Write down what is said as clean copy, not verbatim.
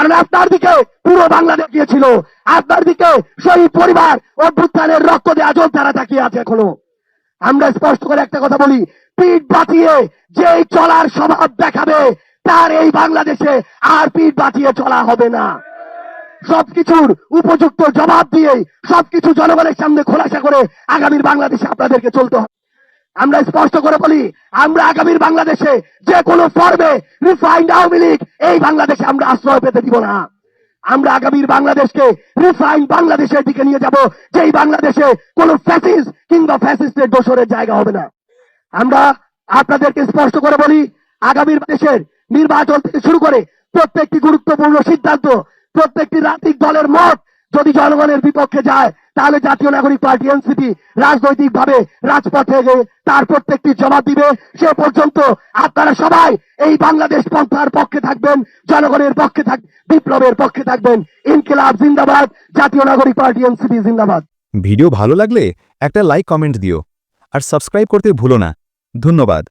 কারণ আপনার দিকে পুরো বাংলাদেশ গিয়েছিল, আপনার দিকে শহীদ পরিবার অভ্যুত্থানের রক্ত দেওয়া যোদ্ধারা তাকিয়ে আছে এখনো। আমরা স্পষ্ট করে একটা কথা বলি, পিঠ বাঁচিয়ে যে চলার স্বভাব দেখাবে তার এই বাংলাদেশে আর পিঠ বাঁচিয়ে চলা হবে না। সবকিছুর উপযুক্ত জবাব দিয়ে সবকিছু জনগণের সামনে খোলাসা করে আগামীর বাংলাদেশে আপনাদেরকে চলতে হবে। আমরা স্পষ্ট করে বলি, আমরা আগামীর বাংলাদেশে যে কোনো ফর্মে রিফাইন্ড আওয়ামী লীগ এই বাংলাদেশে আমরা আশ্রয় পেতে দিব না। আমরা আগামীর বাংলাদেশকে রিফাইন্ড বাংলাদেশের দিকে নিয়ে যাব, যেই বাংলাদেশে কোনো ফ্যাসিস্ট কিংবা ফ্যাসিস্টের দোসরের জায়গা হবে না। আমরা আপনাদেরকে স্পষ্ট করে বলি, আগামীর দেশের নির্বাচন থেকে শুরু করে প্রত্যেকটি গুরুত্বপূর্ণ সিদ্ধান্ত, প্রত্যেকটি রাজনৈতিক দলের মত যদি জনগণের বিপক্ষে যায়, তাহলে জাতীয় নাগরিক পার্টি এনসিপি রাজনৈতিক ভাবে রাজপথে গিয়ে তার প্রত্যেকটি জবাব দিবে। সে পর্যন্ত আপনারা সবাই এই বাংলাদেশ পন্থার পক্ষে থাকবেন, জনগণের পক্ষে বিপ্লবের পক্ষে থাকবেন। ইনকিলাব জিন্দাবাদ, জাতীয় নাগরিক পার্টি এনসিপি জিন্দাবাদ। ভিডিও ভালো লাগলে একটা লাইক কমেন্ট দিও আর সাবস্ক্রাইব করতে ভুলো না। ধন্যবাদ।